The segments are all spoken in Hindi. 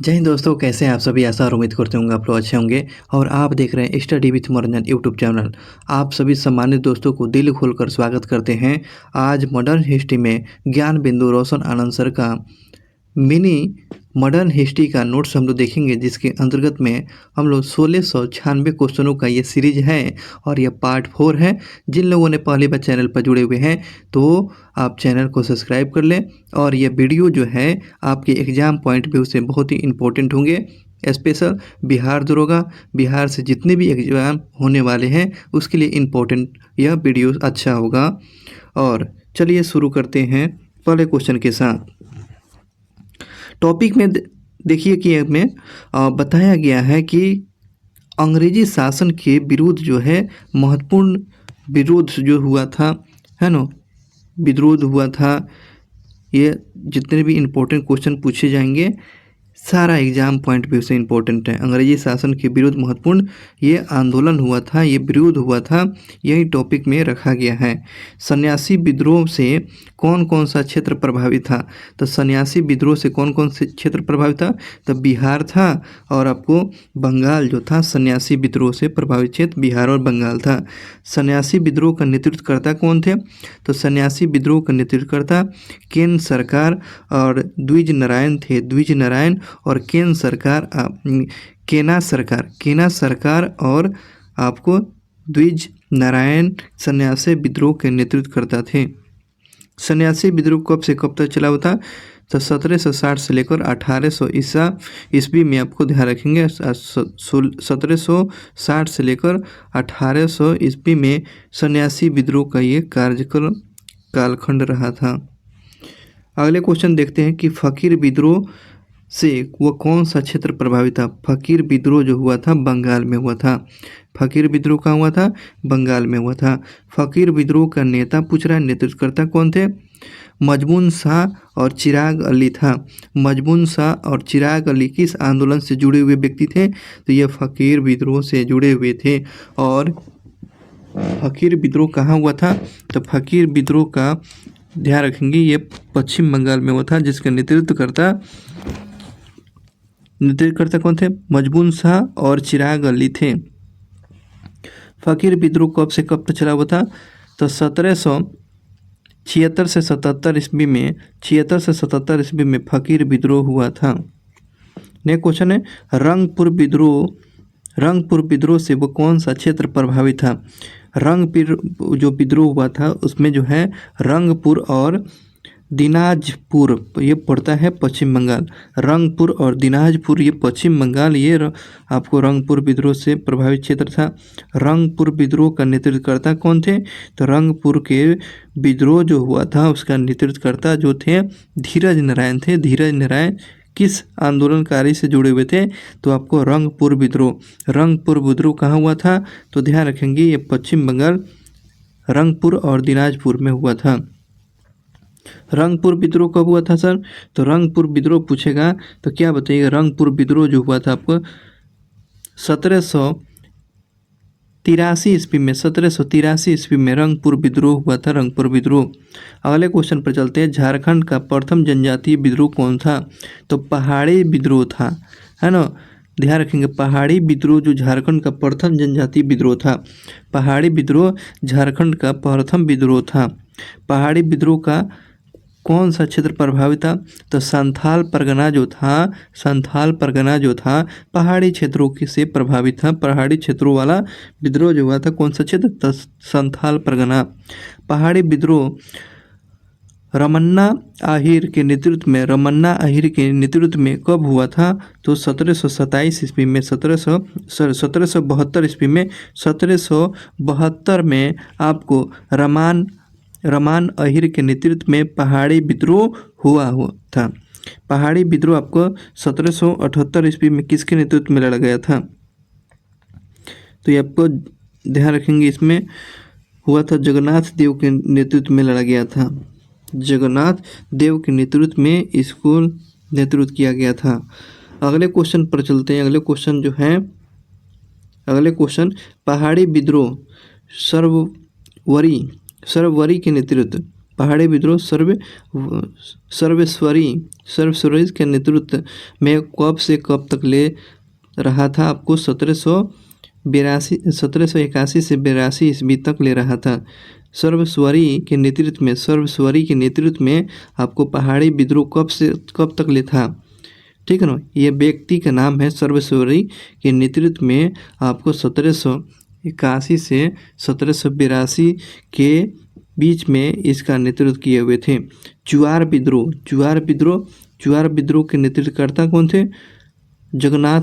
जय हिंद दोस्तों, कैसे हैं आप सभी। आशा और उम्मीद करते होंगे आप लोग अच्छे होंगे और आप देख रहे हैं स्टडी विथ मनोरंजन यूट्यूब चैनल। आप सभी सम्मानित दोस्तों को दिल खोलकर स्वागत करते हैं। आज मॉडर्न हिस्ट्री में ज्ञान बिंदु रोशन आनंद सर का मिनी मॉडर्न हिस्ट्री का नोट्स हम लोग देखेंगे, जिसके अंतर्गत में हम लोग 1696 क्वेश्चनों का ये सीरीज है और यह पार्ट 4 है। जिन लोगों ने पहली बार चैनल पर जुड़े हुए हैं तो आप चैनल को सब्सक्राइब कर लें और ये वीडियो जो है आपके एग्ज़ाम पॉइंट व्यू से बहुत ही इम्पोर्टेंट होंगे। स्पेशल बिहार दरोगा, बिहार से जितने भी एग्ज़ाम होने वाले हैं उसके लिए इम्पोर्टेंट यह वीडियो अच्छा होगा। और चलिए शुरू करते हैं पहले क्वेश्चन के साथ। टॉपिक में देखिए कि में बताया गया है कि अंग्रेजी शासन के विरुद्ध जो है महत्वपूर्ण विरोध जो हुआ था, है ना, विरोध हुआ था। ये जितने भी इम्पोर्टेंट क्वेश्चन पूछे जाएंगे सारा एग्जाम पॉइंट व्यू से इम्पोर्टेंट है। अंग्रेजी शासन के विरुद्ध महत्वपूर्ण ये आंदोलन हुआ था, ये विरोध हुआ था, यही टॉपिक में रखा गया है। सन्यासी विद्रोह से कौन कौन सा क्षेत्र प्रभावित था? तो सन्यासी विद्रोह से कौन कौन से क्षेत्र प्रभावित था? तो बिहार था और आपको बंगाल जो था। सन्यासी विद्रोह से प्रभावित क्षेत्र बिहार और बंगाल था। सन्यासी विद्रोह का नेतृत्वकर्ता कौन थे? तो सन्यासी विद्रोह का नेतृत्वकर्ता केन सरकार और द्विज नारायण थे। द्विज नारायण और केन सरकार, केना सरकार और आपको द्विज नारायण सन्यासी विद्रोह के नेतृत्व करता थे। सन्यासी विद्रोह कब से कब तक चला हुआ था? तो 1760 से लेकर 1800 ईस्वी में आपको ध्यान रखेंगे। 1760 से लेकर 1800 ईस्वी में सन्यासी विद्रोह का ये कार्यक्रम कालखंड रहा था। अगले क्वेश्चन देखते हैं कि फकीर विद्रोह से वह कौन सा क्षेत्र प्रभावित था? फकीर विद्रोह जो हुआ था बंगाल में हुआ था। फकीर विद्रोह कहाँ हुआ था? बंगाल में हुआ था। फकीर विद्रोह का नेता पूछ रहा है, नेतृत्वकर्ता कौन थे? मजमून शाह और चिराग अली था। मजमून शाह और चिराग अली किस आंदोलन से जुड़े हुए व्यक्ति थे? तो ये फकीर विद्रोह से जुड़े हुए थे। और फकीर विद्रोह कहाँ हुआ था? तो फकीर विद्रोह का ध्यान रखेंगे ये पश्चिम बंगाल में हुआ था, जिसका नेतृत्वकर्ता कौन थे? मजमून शाह और चिराग अली थे। फकीर विद्रोह कब से कब तक चला हुआ था? तो 1776 से 77 ईस्वी में, 76 से 77 ईस्वी में फकीर विद्रोह हुआ था। नेक्स्ट क्वेश्चन है रंगपुर विद्रोह। रंगपुर विद्रोह से वो कौन सा क्षेत्र प्रभावित था? रंगपुर जो विद्रोह हुआ था उसमें जो है रंगपुर और दिनाजपुर ये पड़ता है पश्चिम बंगाल। रंगपुर और दिनाजपुर ये पश्चिम बंगाल, ये आपको रंगपुर विद्रोह से प्रभावित क्षेत्र था। रंगपुर विद्रोह का नेतृत्वकर्ता कौन थे? तो रंगपुर के विद्रोह जो हुआ था उसका नेतृत्वकर्ता जो थे धीरज नारायण थे। धीरज नारायण किस आंदोलनकारी से जुड़े हुए थे? तो आपको रंगपुर विद्रोह। रंगपुर विद्रोह कहाँ हुआ था? तो ध्यान रखेंगे ये पश्चिम बंगाल रंगपुर और दिनाजपुर में हुआ था। रंगपुर विद्रोह कब हुआ था सर? तो रंगपुर विद्रोह पूछेगा तो क्या बताइएगा। रंगपुर विद्रोह जो हुआ था आपको 1783 ईस्वी में, 1783 ईस्वी में रंगपुर विद्रोह हुआ था। रंगपुर विद्रोह। अगले क्वेश्चन पर चलते हैं। झारखंड का प्रथम जनजातीय विद्रोह कौन था? तो पहाड़ी विद्रोह था, है ना। ध्यान रखेंगे पहाड़ी विद्रोह जो झारखंड का प्रथम जनजातीय विद्रोह था। पहाड़ी विद्रोह झारखंड का प्रथम विद्रोह था। पहाड़ी विद्रोह का कौन सा क्षेत्र प्रभावित था? तो संथाल परगना जो था पहाड़ी क्षेत्रों से प्रभावित था। पहाड़ी क्षेत्रों वाला विद्रोह जो हुआ था कौन सा क्षेत्र? तो संथाल परगना। पहाड़ी विद्रोह रमन्ना आहिर के नेतृत्व में कब हुआ था? तो 1727 ईस्वी में, 1772 ईस्वी में, 1772 में आपको रमान अहिर के नेतृत्व में पहाड़ी विद्रोह हुआ था। पहाड़ी विद्रोह आपको 1778 ईस्वी में किसके नेतृत्व में लड़ा गया था? तो ये आपको ध्यान रखेंगे इसमें हुआ था जगन्नाथ देव के नेतृत्व में लड़ा गया था। जगन्नाथ देव के नेतृत्व में इसको नेतृत्व किया गया था। अगले क्वेश्चन पर चलते हैं। अगले क्वेश्चन जो है पहाड़ी विद्रोह सरवरी के नेतृत्व पहाड़ी विद्रोह सर्वेश्वरी के नेतृत्व में कब से कब तक ले रहा था? आपको 1781 से 82 ईस्वी तक ले रहा था। सर्वेश्वरी के नेतृत्व में आपको पहाड़ी विद्रोह कब से कब तक ले था? ठीक है ना, ये व्यक्ति का नाम है। सर्वेश्वरी के नेतृत्व में आपको 1781 से 1782 के बीच में इसका नेतृत्व किए हुए थे। चुआर विद्रोह के नेतृत्वकर्ता कौन थे? जगन्नाथ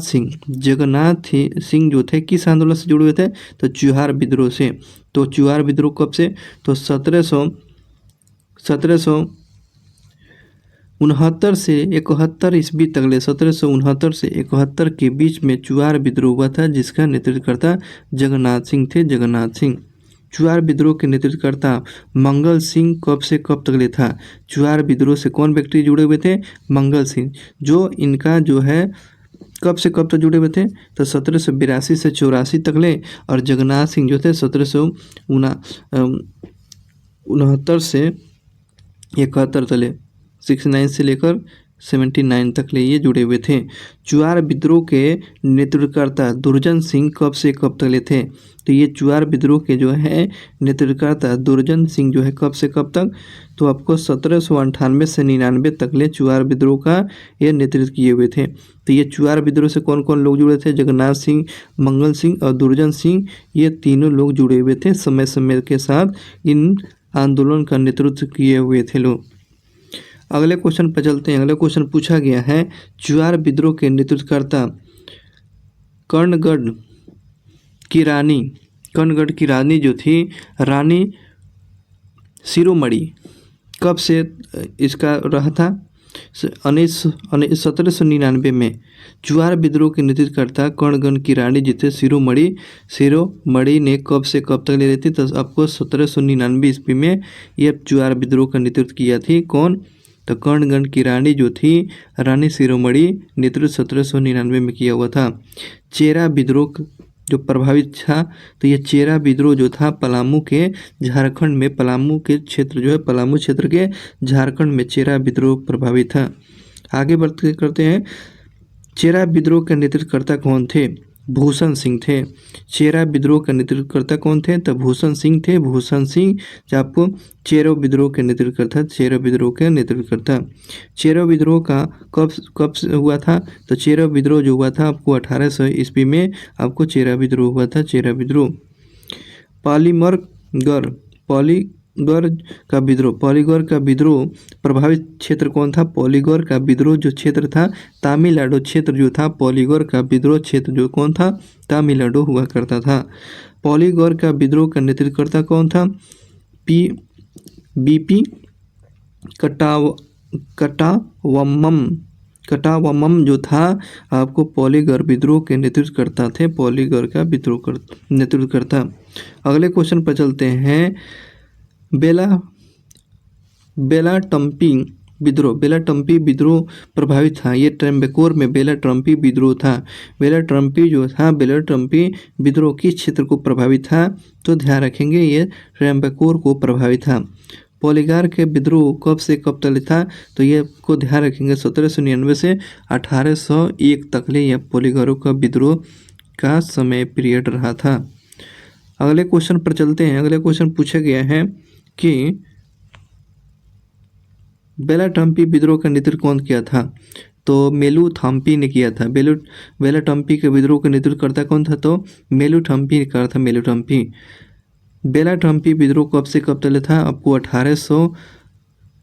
सिंह जो थे किस आंदोलन से जुड़े हुए थे? तो चुआर विद्रोह से। तो चुआर विद्रोह कब से? तो 1769 से 71 ईस्वी तक ले 1769 से 71 के बीच में चुआर विद्रोह हुआ था, जिसका नेतृत्वकर्ता जगन्नाथ सिंह। चुआर विद्रोह के नेतृत्वकर्ता मंगल सिंह कब से कब तक ले था? चुआर विद्रोह से कौन व्यक्ति जुड़े हुए थे? मंगल सिंह। जो इनका जो है कब से कब तक जुड़े हुए थे? तो 1782 से 84 तक ले। और जगन्नाथ सिंह जो थे 1769 से 71 तक ले, 69 से लेकर 79 तक ले ये जुड़े हुए थे। चुआर विद्रोह के नेतृत्वकर्ता दुर्जन सिंह कब से कब तक ले थे? तो ये चुआर विद्रोह के जो है नेतृत्वकर्ता दुर्जन सिंह जो है कब से कब तक? तो आपको 1798 से 99 तक ले चुआर विद्रोह का ये नेतृत्व किए हुए थे। तो ये चुआर विद्रोह से कौन कौन लोग जुड़े थे? जगन्नाथ सिंह, मंगल सिंह और दुर्जन सिंह, ये तीनों लोग जुड़े हुए थे। समय समय के साथ इन आंदोलन का नेतृत्व किए हुए थे लोग। अगले क्वेश्चन पर चलते हैं। अगले क्वेश्चन पूछा गया है, चुआर विद्रोह के नेतृत्वकर्ता कर्णगढ़ की रानी जो थी, रानी शिरोमणि, कब से इसका रहा था? 1799 में। चुआर विद्रोह के नेतृत्वकर्ता कर्णगढ़ की रानी जी थे शिरोमणि ने कब से कब तक ले रही थी? तो आपको 1799 ईस्वी में यह चुआर विद्रोह का नेतृत्व किया थी। कौन? तो कर्णगढ़ की रानी जो थी, रानी शिरोमणि, नेतृत्व 1799 में किया हुआ था। चेरा विद्रोह जो प्रभावित था, तो ये चेरा विद्रोह जो था पलामू के झारखंड में, पलामू के क्षेत्र जो है पलामू क्षेत्र के झारखंड में चेरा विद्रोह प्रभावित था। आगे बढ़ते करते हैं। चेरा विद्रोह के नेतृत्वकर्ता कौन थे? भूषण सिंह थे। चेरा विद्रोह के नेतृत्वकर्ता कौन थे? तो भूषण सिंह थे। भूषण सिंह जो आपको चेरो विद्रोह के नेतृत्वकर्ता, चेरो विद्रोह के नेतृत्वकर्ता। चेरो विद्रोह का कब से हुआ था? तो चेरो विद्रोह जो हुआ था आपको 1800 ईस्वी में आपको चेरा विद्रोह हुआ था। चेरा विद्रोह। पॉलीगढ़ का विद्रोह प्रभावित क्षेत्र कौन था? पॉलीगढ़ का विद्रोह जो क्षेत्र था तमिलनाडु क्षेत्र जो था, पॉलीगढ़ का विद्रोह क्षेत्र जो कौन था? तमिलनाडु हुआ करता था। पॉलीगढ़ का विद्रोह का नेतृत्वकर्ता कौन था? बीपी कटावम्मम जो था आपको पॉलीगढ़ विद्रोह के नेतृत्वकर्ता थे। पॉलीगढ़ का विद्रोह नेतृत्वकर्ता। अगले क्वेश्चन पर चलते हैं। बेलाटम्पी विद्रोह प्रभावित था। ये ट्रेम्बेकोर में बेलाटम्पी विद्रोह था। बेलाटम्पी विद्रोह किस क्षेत्र को प्रभावित था? तो ध्यान रखेंगे ये ट्रेम्बेकोर को प्रभावित था। पॉलीगढ़ के विद्रोह कब से कब तक था? तो ये को ध्यान रखेंगे 1799 से 1801 तक ले यह पॉलीगढ़ का विद्रोह का समय पीरियड रहा था। अगले क्वेश्चन पर चलते हैं। अगले क्वेश्चन पूछा गया है कि बेलाटम्पी विद्रोह का नेतृत्व कौन किया था? तो मेलुथम्पी ने किया था। बेलाटम्पी के विद्रोह का नेतृत्वकर्ता कौन था? तो मेलुथम्पी ने कहा था। बेलाटम्पी विद्रोह कब से कब तक था? आपको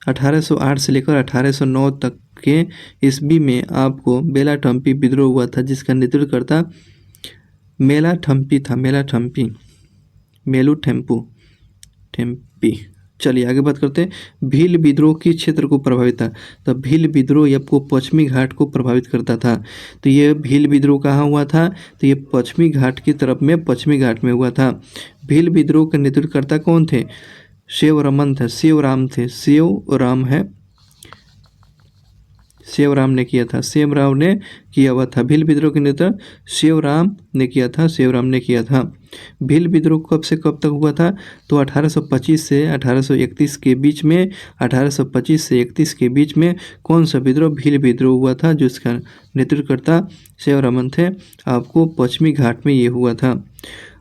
1808 से लेकर 1809 तक के ईस्वी में आपको बेलाटम्पी विद्रोह हुआ था, जिसका नेतृत्वकर्ता मेलाथम्पी था। मेलुथम्पी। चलिए आगे बात करते हैं। भील विद्रोह किस क्षेत्र को प्रभावित था? तो भील विद्रोह आपको पश्चिमी घाट को प्रभावित करता था। तो ये भील विद्रोह कहाँ हुआ था? तो ये पश्चिमी घाट की तरफ में, पश्चिमी घाट में हुआ था। भील विद्रोह के नेतृत्वकर्ता कौन थे? शिवराम सेवराम ने किया था, सेवराम ने किया हुआ था। भील विद्रोह के नेतृत्व सेवराम ने किया था, सेवराम ने किया था। भील विद्रोह कब से कब तक हुआ था? तो 1825 से 1831 के बीच में, 1825 से 31 के बीच में कौन सा विद्रोह? भील विद्रोह हुआ था, जिसका नेतृत्वकर्ता सेवरामन थे। आपको पश्चिमी घाट में ये हुआ था।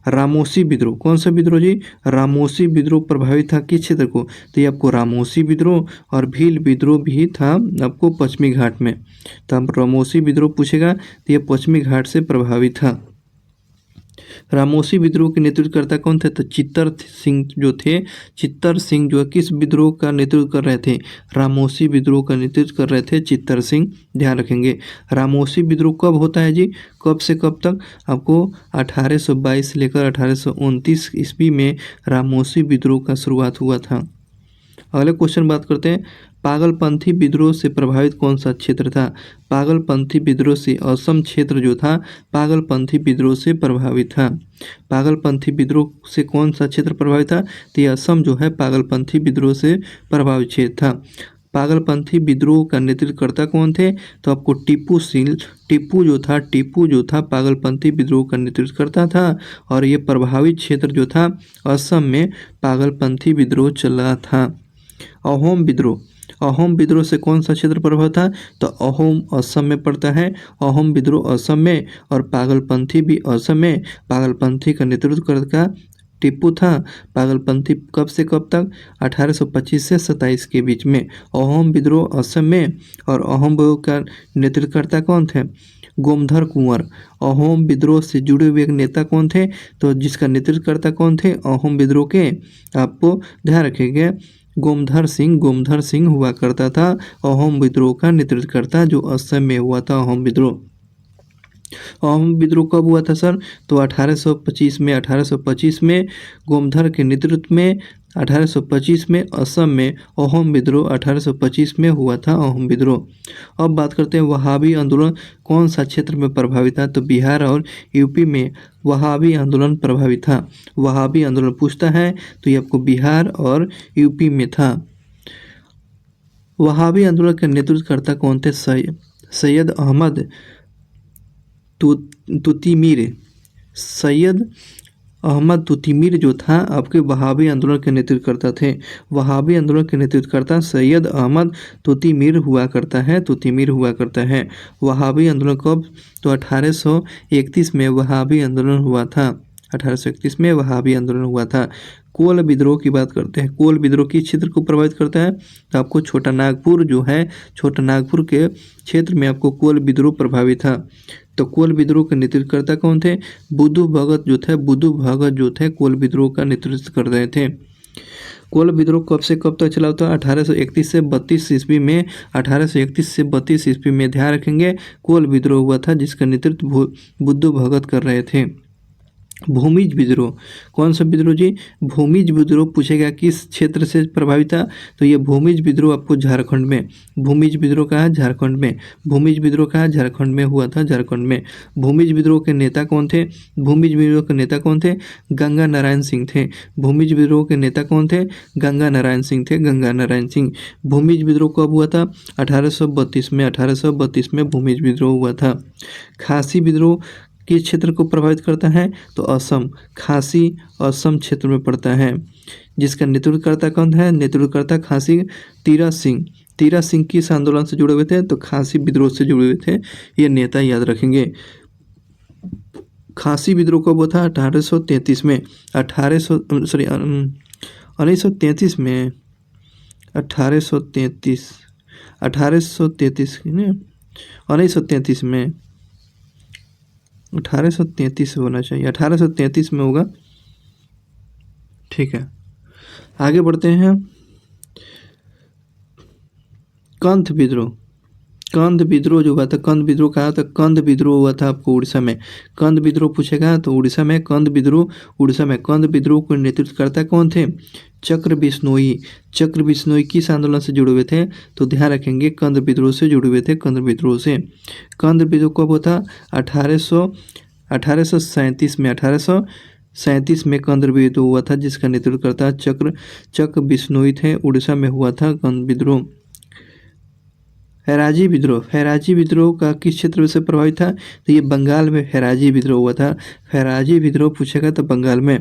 रामोसी विद्रोह, कौन सा विद्रोह जी? रामोसी विद्रोह प्रभावित था किस क्षेत्र को? तो ये आपको रामोसी विद्रोह और भील विद्रोह भी था आपको पश्चिमी घाट में। तो अब रामोसी विद्रोह पूछेगा तो ये पश्चिमी घाट से प्रभावित था। रामोसी विद्रोह के नेतृत्वकर्ता कौन थे? तो चित्तर सिंह जो थे, चित्तर सिंह जो किस विद्रोह का नेतृत्व कर रहे थे? रामोसी विद्रोह का नेतृत्व कर रहे थे चित्तर सिंह। ध्यान रखेंगे। रामोसी विद्रोह कब होता है जी? कब से कब तक? आपको 1822 से लेकर 1829 ईस्वी में रामोसी विद्रोह का शुरुआत हुआ था। अगले क्वेश्चन बात करते हैं, पागलपंथी विद्रोह से प्रभावित कौन सा क्षेत्र था? पागलपंथी विद्रोह से असम क्षेत्र जो था पागलपंथी विद्रोह से प्रभावित था। पागलपंथी विद्रोह से कौन सा क्षेत्र प्रभावित था? तो ये असम जो है पागलपंथी विद्रोह से प्रभावित क्षेत्र था। पागलपंथी विद्रोह का नेतृत्वकर्ता कौन थे? तो आपको टीपू जो था पागलपंथी विद्रोह का नेतृत्वकर्ता था। और ये प्रभावित क्षेत्र जो था असम में पागलपंथी विद्रोह चल रहा था। अहोम विद्रोह से कौन सा क्षेत्र प्रभावित था? तो अहोम असम में पड़ता है। अहोम विद्रोह असम में और पागलपंथी भी असम में। पागलपंथी का नेतृत्वकर्ता टीपू था। पागलपंथी कब से कब तक? 1825 से 27 के बीच में। अहोम विद्रोह असम में और अहोम विद्रोह का नेतृत्वकर्ता कौन थे? गोमधर कुंवर। अहोम विद्रोह से जुड़े हुए एक नेता कौन थे? तो जिसका नेतृत्वकर्ता कौन थे अहोम विद्रोह के? आपको ध्यान रखेंगे गोमधर सिंह हुआ करता था अहोम विद्रोह का नेतृत्वकर्ता, जो असम में हुआ था अहोम विद्रोह। अहोम विद्रोह कब हुआ था सर? तो 1825 में गोमधर के नेतृत्व में 1825 में असम में अहोम विद्रोह 1825 में हुआ था अहोम विद्रोह। अब बात करते हैं वहाबी आंदोलन कौन सा क्षेत्र में प्रभावित था? तो बिहार और यूपी में वहाबी आंदोलन प्रभावित था। वहाबी आंदोलन पूछता है तो ये आपको बिहार और यूपी में था। वहाबी आंदोलन के नेतृत्वकर्ता कौन थे? सैयद अहमद तुतीमीर। सैयद अहमद तुतीमीर जो था आपके वहाबी आंदोलन के नेतृत्वकर्ता थे। वहाबी आंदोलन के नेतृत्वकर्ता सैयद अहमद तुतीमीर हुआ करता है। वहाबी आंदोलन कब? तो 1831 में वहाबी आंदोलन हुआ था। 1831 में वहाबी आंदोलन हुआ था। कोल विद्रोह की बात करते हैं। कोल विद्रोह किस क्षेत्र को प्रभावित करता है? तो आपको छोटा नागपुर जो है, छोटा नागपुर के क्षेत्र में आपको कोल विद्रोह प्रभावित था। तो कोल विद्रोह के नेतृत्वकर्ता कौन थे? बुद्धू भगत जो थे कोल विद्रोह का नेतृत्व कर रहे थे। कोल विद्रोह कब से कब तक चला था? 1831 से 32 ईस्वी में। 1831 से 32 ईस्वी में ध्यान रखेंगे कोल विद्रोह हुआ था, जिसका नेतृत्व बुद्धू भगत कर रहे थे। भूमिज विद्रोह कौन सा विद्रोह जी? भूमिज विद्रोह पूछेगा किस क्षेत्र से प्रभावित था? तो ये भूमिज विद्रोह आपको झारखंड में। भूमिज विद्रोह कहाँ? झारखंड में। भूमिज विद्रोह कहाँ? झारखंड में हुआ था, झारखंड में। भूमिज विद्रोह के नेता कौन थे? भूमिज विद्रोह के नेता कौन थे? गंगा नारायण सिंह थे। भूमिज विद्रोह के नेता कौन थे? गंगा नारायण सिंह। भूमिज विद्रोह कब हुआ था? 1832 में। 1832 में भूमिज विद्रोह हुआ था। खासी विद्रोह किस क्षेत्र को प्रभावित करता है? तो असम। खासी असम क्षेत्र में पड़ता है। जिसका नेतृत्वकर्ता कौन है? नेतृत्वकर्ता खासी तीरा सिंह किस आंदोलन से जुड़े हुए थे? तो खासी विद्रोह से जुड़े हुए थे। ये नेता याद रखेंगे। खासी विद्रोह कब हुआ था? 1833 में। 1933 में। 1933 में 1833 होना चाहिए। 1833 में होगा। ठीक है, आगे बढ़ते हैं। कंध विद्रोह जो हुआ था, कंध विद्रोह कहा था? कंध विद्रोह हुआ था आपको उड़ीसा में। कंध विद्रोह पूछेगा तो उड़ीसा में कंध विद्रोह को नेतृत्वकर्ता कौन थे? चक्र बिश्नोई किस आंदोलन से जुड़े हुए थे? तो ध्यान रखेंगे कंध विद्रोह से जुड़े हुए थे। कंध विद्रोह कब हुआ था? 1837 में। 1837 में कंध विद्रोह हुआ था, जिसका नेतृत्वकर्ता चक्र बिश्नोई थे। उड़ीसा में हुआ था कंध विद्रोह। हैराजी विद्रोह का किस क्षेत्र से प्रभावित था? तो ये बंगाल में हैराजी विद्रोह हुआ था। हैराजी विद्रोह पूछेगा तो बंगाल में।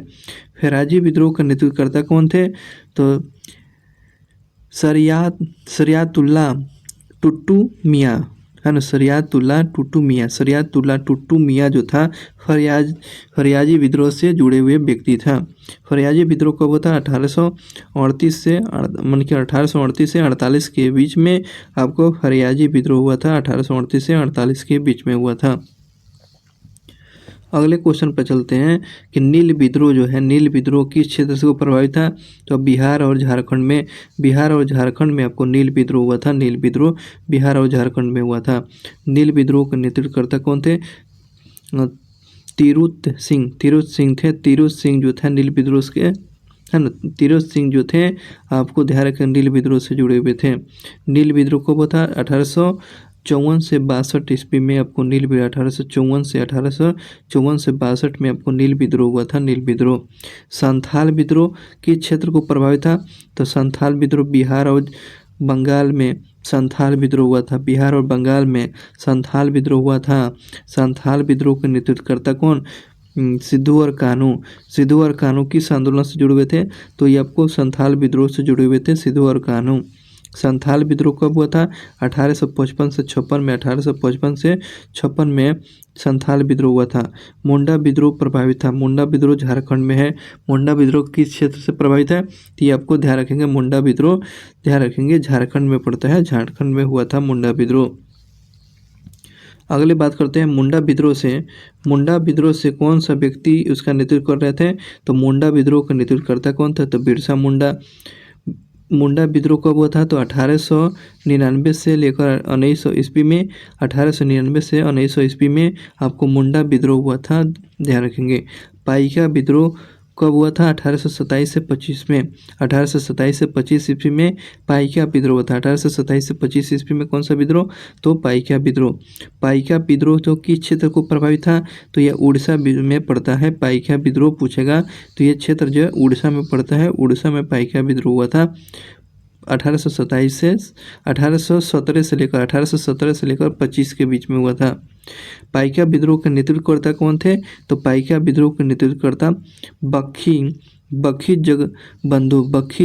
हैराजी विद्रोह का नेतृत्वकर्ता कौन थे? तो शरियातुल्लाह टुट्टू मियाँ, है ना, शरियातुल्लाह टुट्टू मियाँ जो था फरियाजी विद्रोह से जुड़े हुए व्यक्ति था। फरियाजी विद्रोह कब हुआ था? 1838 से 48 के बीच में आपको फरियाजी विद्रोह हुआ था। 1838 से 48 के बीच में हुआ था। अगले क्वेश्चन पर चलते हैं कि नील विद्रोह जो है, नील विद्रोह किस क्षेत्र से प्रभावित था? तो बिहार और झारखंड में आपको नील विद्रोह हुआ था। नील विद्रोह बिहार और झारखंड में हुआ था। नील विद्रोह के नेतृत्वकर्ता कौन थे? तिरुत सिंह थे। तिरुत सिंह जो था नील विद्रोह के, है ना, तिरुत सिंह जो थे आपको ध्यान रखें नील विद्रोह से जुड़े हुए थे। नील विद्रोह कब हुआ था? 1854 से 62 ईस्वी में आपको नील विद्रोह 1854 से 62 में आपको नील विद्रोह हुआ था। नील विद्रोह। संथाल विद्रोह किस क्षेत्र को प्रभावित था? तो संथाल विद्रोह बिहार और बंगाल में संथाल विद्रोह हुआ था। बिहार और बंगाल में संथाल विद्रोह हुआ था। संथाल विद्रोह के नेतृत्वकर्ता कौन? सिद्धू और कान्हू किस आंदोलन से जुड़े हुए थे? तो ये आपको संथाल विद्रोह से जुड़े हुए थे, सिद्धू और कान्हू। संथाल विद्रोह कब हुआ था? 1855 से 56 में। 1855 से 56 में संथाल विद्रोह हुआ था। मुंडा विद्रोह प्रभावित था। मुंडा विद्रोह झारखंड में है। मुंडा विद्रोह किस क्षेत्र से प्रभावित है? तो ये आपको ध्यान रखेंगे, मुंडा विद्रोह ध्यान रखेंगे झारखंड में पड़ता है। झारखंड में हुआ था मुंडा विद्रोह। अगले बात करते हैं मुंडा विद्रोह से कौन सा व्यक्ति उसका नेतृत्व कर रहे थे? तो मुंडा विद्रोह का नेतृत्व करता कौन था? तो बिरसा मुंडा। मुंडा विद्रोह कब हुआ था? तो 1899 से लेकर 1900 ईस्वी में। 1899 से 1900 ईस्वी में आपको मुंडा विद्रोह हुआ था, ध्यान रखेंगे। पाइका विद्रोह कब हुआ था? 1827 से 25 में। 1827 से 25 ईस्वी में पाइका विद्रोह हुआ था। 1827 से 25 ईस्वी में कौन सा विद्रोह? तो पाइका विद्रोह। पाइका विद्रोह तो किस क्षेत्र को प्रभावित था? तो यह उड़ीसा में पड़ता है। पाइका विद्रोह पूछेगा तो ये क्षेत्र जो है उड़ीसा में पड़ता है। उड़ीसा में पाइका विद्रोह हुआ था। 1817 से लेकर 25 के बीच में हुआ था। पाइका विद्रोह के नेतृत्वकर्ता कौन थे? तो पाइका विद्रोह के नेतृत्वकर्ता बखी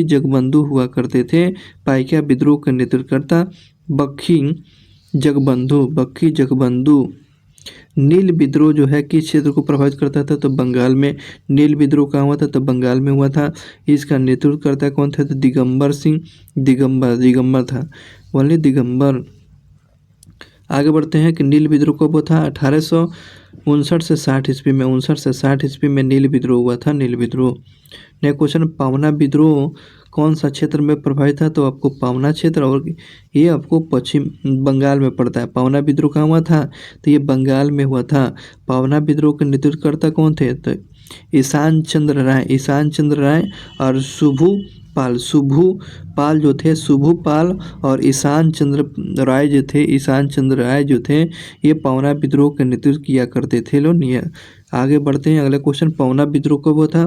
जगबंधु हुआ करते थे। पाइका विद्रोह के नेतृत्वकर्ता बखी जगबंधु। नील विद्रोह जो है किस क्षेत्र को प्रभावित करता था? तो बंगाल में। नील विद्रोह कहाँ हुआ था? तो बंगाल में हुआ था। इसका नेतृत्वकर्ता कौन था? तो दिगंबर था, ओनली दिगंबर। आगे बढ़ते हैं कि नील विद्रोह कब हुआ था? 1859 से 60 ईस्वी में। 59 से 60 ईस्वी में नील विद्रोह हुआ था। नील विद्रोह। नेक्स्ट क्वेश्चन, पावना विद्रोह कौन सा क्षेत्र में प्रभावित था? तो आपको पावना क्षेत्र, और ये आपको पश्चिम बंगाल में पड़ता है। पावना विद्रोह कहाँ हुआ था? तो ये बंगाल में हुआ था। पावना विद्रोह के नेतृत्वकर्ता कौन थे? तो ईशान चंद्र राय और शुभू पाल जो थे, शुभू पाल और ईशान चंद्र राय जो थे ये पावना विद्रोह का नेतृत्व किया करते थे लोग। आगे बढ़ते हैं, अगला क्वेश्चन, पावना विद्रोह कब हुआ था?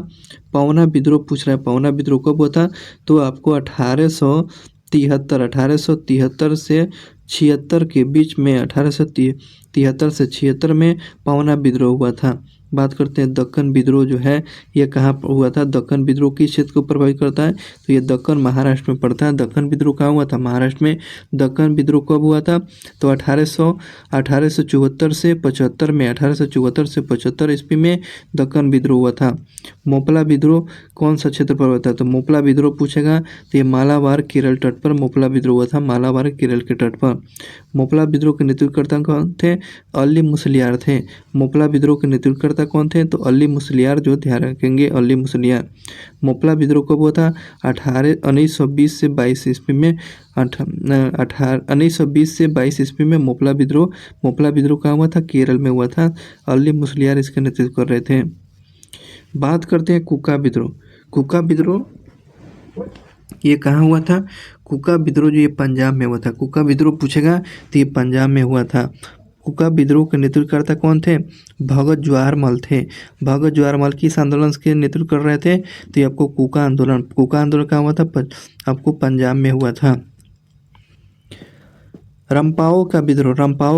पावना विद्रोह पूछ रहा है, पावना विद्रोह कब हुआ था? तो आपको 1873 से 76 के बीच में, 1873 से 76 में पावना विद्रोह हुआ था। बात करते हैं दक्कन विद्रोह जो है ये कहाँ हुआ था? दक्कन विद्रोह किस क्षेत्र को प्रभावित करता है? तो ये दक्कन महाराष्ट्र में पड़ता है। दक्कन विद्रोह कहाँ हुआ था? महाराष्ट्र में। दक्कन विद्रोह कब हुआ था? तो 1874 से 75 में। 1874 से 75 ईस्वी में दक्कन विद्रोह हुआ था। मोपला विद्रोह कौन सा क्षेत्र पर हुआ था? तो मोपला विद्रोह पूछेगा तो ये मालाबार केरल तट पर मोपला विद्रोह हुआ था। मालाबार केरल के तट पर। मोपला विद्रोह के नेतृत्वकर्ता कौन थे? अली मुसलियार थे। मोपला विद्रोह के नेतृत्वकर्ता कौन थे? तो अली मुसलियार, जो ध्यान रखेंगे अली मुसलियार। मोपला विद्रोह कब हुआ था? 1920 से 22 ईस्वी में। 1920 से 22 ईस्वी में मोपला विद्रोह कहाँ हुआ था? केरल में हुआ था। अली मुसलियार इसका नेतृत्व कर रहे थे। बात करते हैं कुका विद्रोह ये कहाँ हुआ था? कुका विद्रोह जो ये पंजाब में हुआ था। कुका विद्रोह पूछेगा तो ये पंजाब में हुआ था। कुका विद्रोह के नेतृत्वकर्ता कौन थे? भगत ज्वारमल थे। भगत ज्वारमल किस आंदोलन के नेतृत्व कर रहे थे? तो ये आपको कुका आंदोलन कहाँ हुआ था? आपको पंजाब में हुआ था। रंपाओ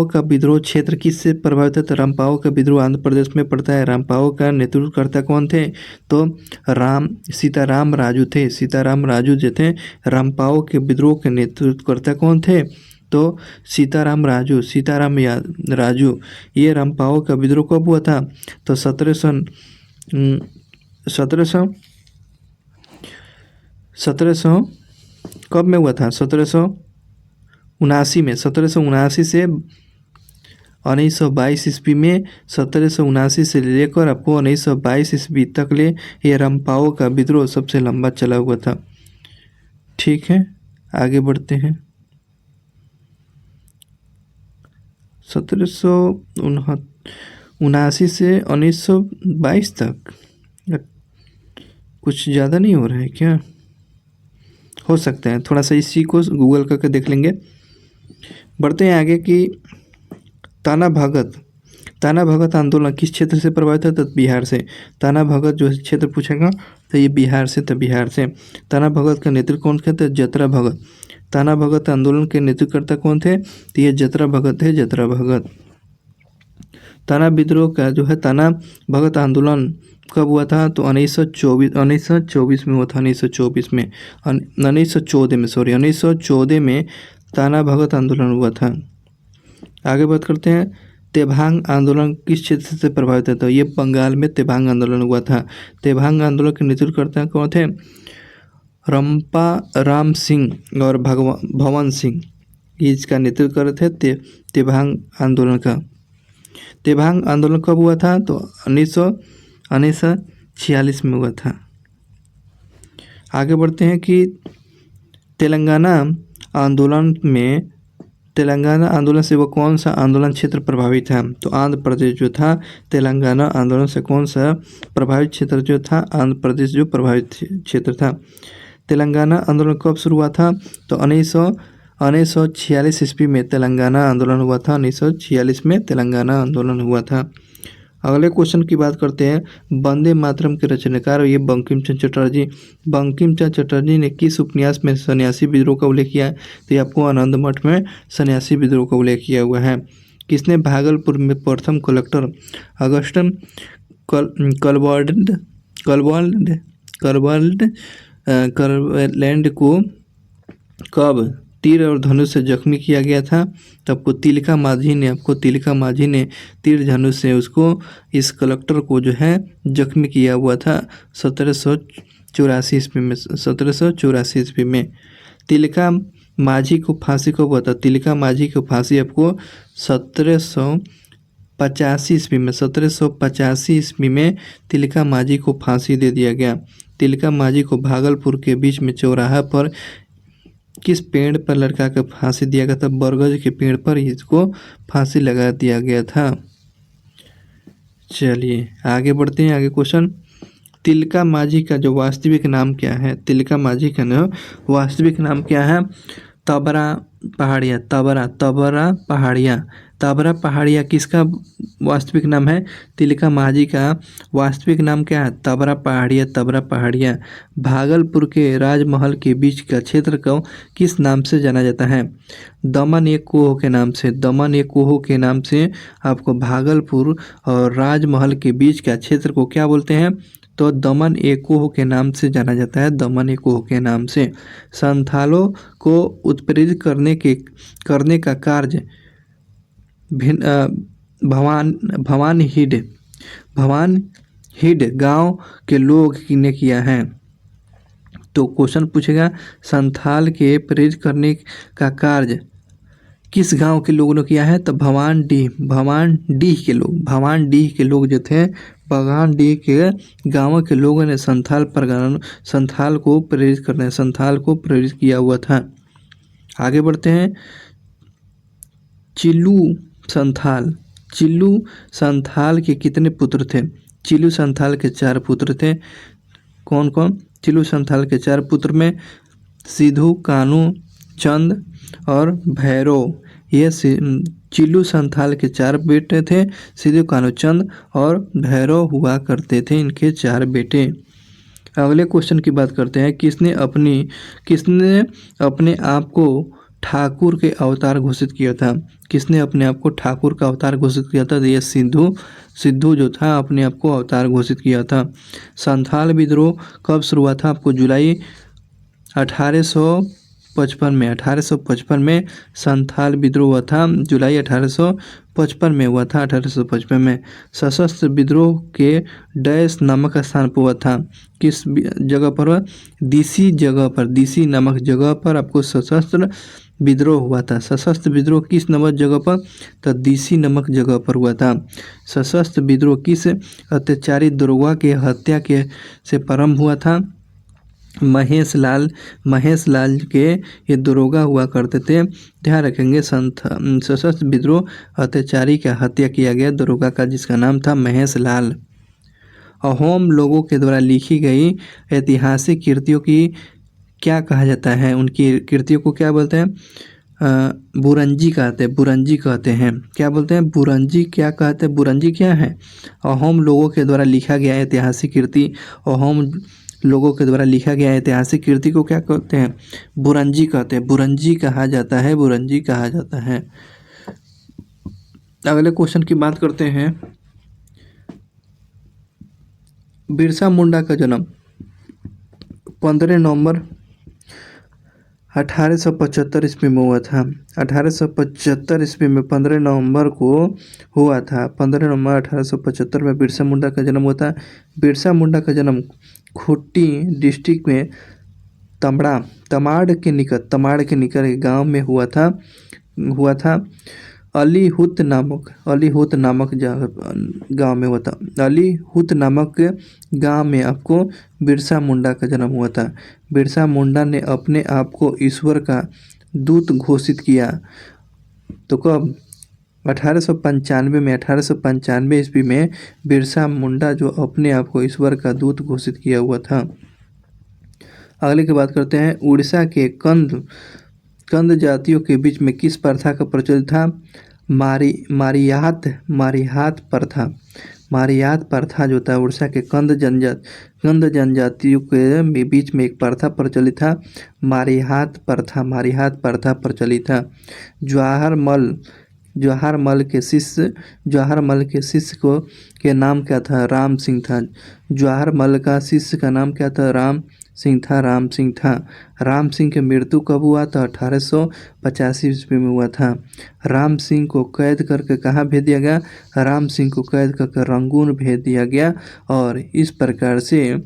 का विद्रोह क्षेत्र किससे प्रभावित है? तो रंपाओ का विद्रोह आंध्र प्रदेश में पड़ता है। रंपाओ का नेतृत्वकर्ता कौन थे? तो सीताराम राजू थे। सीताराम राजू जो थे रंपाओ के विद्रोह के नेतृत्वकर्ता कौन थे? तो सीताराम राजू। ये रंपाओ का विद्रोह कब हुआ था? तो 1700 कब में हुआ था? 1779 में। 1779 से 1922 ईस्वी में। 1779 से लेकर आपको 1922 ईस्वी तक ले ये रंपाओ का विद्रोह सबसे लंबा चला हुआ था। ठीक है, आगे बढ़ते हैं। 1779 से 1922 तक कुछ ज़्यादा नहीं हो रहा है क्या? हो सकता है, थोड़ा सा इसी को गूगल करके देख लेंगे। बढ़ते हैं आगे कि ताना भगत आंदोलन किस क्षेत्र से प्रभावित है? तो बिहार से। ताना भगत जो क्षेत्र पूछेगा तो ये बिहार से, तो बिहार से। ताना भगत का नेतृत्व कौन थे? तो जतरा भगत। ताना भगत आंदोलन के नेतृत्वकर्ता कौन थे? तो ये जतरा भगत थे, जतरा भगत। ताना विद्रोह का जो है ताना भगत आंदोलन कब हुआ था? तो 1924 में हुआ था। 1914 में ताना भगत आंदोलन हुआ था। आगे बात करते हैं, तेभांग आंदोलन किस क्षेत्र से प्रभावित है? तो ये बंगाल में तेभांग आंदोलन हुआ था। तेभांग आंदोलन के नेतृत्वकर्ता कौन थे? रंपा राम सिंह और भवन सिंह, इसका नेतृत्व कर रहे थे तेभांग आंदोलन का। तेभांग आंदोलन कब हुआ था? तो 1946 में हुआ था। आगे बढ़ते हैं कि तेलंगाना आंदोलन से वो कौन सा आंदोलन क्षेत्र प्रभावित है? तो आंध्र प्रदेश जो था तेलंगाना आंदोलन से कौन सा प्रभावित क्षेत्र जो था? आंध्र प्रदेश जो प्रभावित क्षेत्र था। तेलंगाना आंदोलन कब शुरू हुआ था? तो 1946 ईस्वी में तेलंगाना आंदोलन हुआ था। 1946 में तेलंगाना आंदोलन हुआ था। अगले क्वेश्चन की बात करते हैं, वंदे मातरम के रचनाकार ये बंकिम चंद्र चटर्जी ने किस उपन्यास में सन्यासी विद्रोह का उल्लेख किया है? तो ये आपको आनंद मठ में सन्यासी विद्रोह का उल्लेख किया हुआ है। किसने भागलपुर में प्रथम कलेक्टर अगस्टन करवलैंड को कब तीर और धनुष से जख्मी किया गया था? तो आपको तिलका माझी ने तीर धनुष से उसको, इस कलेक्टर को जो है जख्मी किया हुआ था 1784 ईस्वी में। तिलका माझी को फांसी कब हुआ था? तिलका माझी को फांसी आपको 1785 ईस्वी में तिलका माझी को फांसी दे दिया गया। तिलका माझी को भागलपुर के बीच में चौराहा पर किस पेड़ पर लटका कर फांसी दिया गया था? बरगद के पेड़ पर इसको फांसी लगा दिया गया था। चलिए आगे बढ़ते हैं। आगे क्वेश्चन, तिलका माझी का जो वास्तविक नाम क्या है? तिलका माझी का ना वास्तविक नाम क्या है? तबरा पहाड़िया किसका वास्तविक नाम है? तिलका माझी का वास्तविक नाम क्या है? तबरा पहाड़िया। भागलपुर के राजमहल के बीच का क्षेत्र को किस नाम से जाना जाता है? दमन ए कोह के नाम से आपको भागलपुर और राजमहल के बीच का क्षेत्र को क्या बोलते हैं? तो दमन ए कोह के नाम से जाना जाता है, दमन ए कोह के नाम से। संथालों को उत्प्रेरित करने का कार्य भवान हिड गांव के लोग ने किया है। तो क्वेश्चन पूछेगा, संथाल के प्रेरित करने का कार्य किस गांव के लोगों ने किया है? तो भवानडीह के लोग जो थे, भवानडीह के गांव के लोगों ने संथाल को प्रेरित किया हुआ था। आगे बढ़ते हैं। चिल्लू संथाल के कितने पुत्र थे? चिल्लू संथाल के 4 पुत्र थे। कौन कौन? चिल्लू संथाल के 4 पुत्र में सिद्धू, कानू, चंद और भैरव। ये चिल्लू संथाल के 4 बेटे थे। सिद्धू, कानू, चंद और भैरव हुआ करते थे इनके 4 बेटे। अगले क्वेश्चन की बात करते हैं, किसने अपने आप को ठाकुर के अवतार घोषित किया था? किसने अपने आप को ठाकुर का अवतार घोषित किया था? तो ये सिद्धू जो था अपने आप को अवतार घोषित किया था। संथाल विद्रोह कब शुरू हुआ था? आपको जुलाई 1855 में संथाल विद्रोह हुआ था। जुलाई 1855 में हुआ था। 1855 में सशस्त्र विद्रोह के डैश नामक स्थान पर हुआ था। किस जगह पर हुआ? दिसी जगह पर, दिसी नामक जगह पर आपको सशस्त्र विद्रोह हुआ था। सशस्त्र विद्रोह किस नामक जगह पर? तो दिसी नामक जगह पर हुआ था। सशस्त्र विद्रोह किस अत्याचारी दरोगा के हत्या के से प्रारंभ हुआ था? महेश लाल के ये दरोगा हुआ करते थे। ध्यान रखेंगे, सशस्त्र विद्रोह अत्याचारी का हत्या किया गया दरोगा का, जिसका नाम था महेश लाल। अहोम लोगों के द्वारा लिखी गई ऐतिहासिक कृतियों की क्या कहा जाता है? उनकी कृतियों को क्या बोलते हैं? बुरंजी कहते हैं। क्या बोलते हैं? बुरंजी। क्या कहते हैं? बुरंजी क्या है? अहोम लोगों के द्वारा लिखा गया ऐतिहासिक कृति, अहोम लोगों के द्वारा लिखा गया ऐतिहासिक कृति को क्या कहते हैं? बुरंजी कहते हैं। बुरंजी कहा जाता है, बुरंजी कहा जाता है। अगले क्वेश्चन की बात करते हैं। बिरसा मुंडा का जन्म 15 नवंबर 1875 ईस्वी में हुआ था। 1875 ईस्वी में 15 नवंबर को हुआ था। 15 नवंबर 1875 में बिरसा मुंडा का जन्म हुआ था। बिरसा मुंडा का जन्म खूंटी डिस्ट्रिक्ट में तमाड़ के निकट एक गांव में हुआ था। अलीहुत नामक गांव में हुआ था। अलीहुत नामक गांव में आपको बिरसा मुंडा का जन्म हुआ था। बिरसा मुंडा ने अपने आप को ईश्वर का दूत घोषित किया। तो कब? 1895 ईस्वी में बिरसा मुंडा जो अपने आप को ईश्वर का दूत घोषित किया हुआ था। अगले की बात करते हैं। उड़ीसा के कंद जातियों के बीच में किस प्रथा का प्रचलित था? मारियात प्रथा। मारियात प्रथा जो था उड़ीसा के कंद जनजातियों के बीच में एक प्रथा प्रचलित था। मारियात प्रथा प्रचलित था। जवाहर मल के शिष्य को के नाम क्या था? राम सिंह था। जवाहर मल का शिष्य का नाम क्या था? राम सिंह था। राम सिंह की मृत्यु कब हुआ था? 1885 ईस्वी में हुआ था। राम सिंह को कैद करके कहाँ भेज दिया गया? राम सिंह को कैद करके रंगून भेज दिया गया। और इस प्रकार से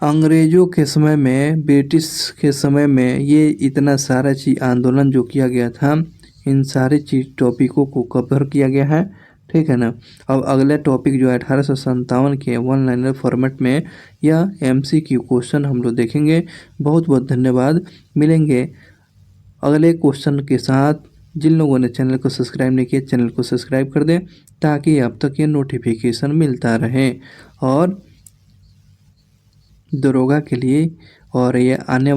अंग्रेजों के समय में, ब्रिटिश के समय में ये इतना सारा चीज़ आंदोलन जो किया गया था, इन सारी चीज़ टॉपिकों को कवर किया गया है। ठीक है ना। अब अगला टॉपिक जो है 1857 के वन लाइनर फॉर्मेट में यह MCQ क्वेश्चन हम लोग देखेंगे। बहुत बहुत धन्यवाद। मिलेंगे अगले क्वेश्चन के साथ। जिन लोगों ने चैनल को सब्सक्राइब नहीं किया, चैनल को सब्सक्राइब कर दें ताकि अब तक ये नोटिफिकेशन मिलता रहे। और दरोगा के लिए और ये आने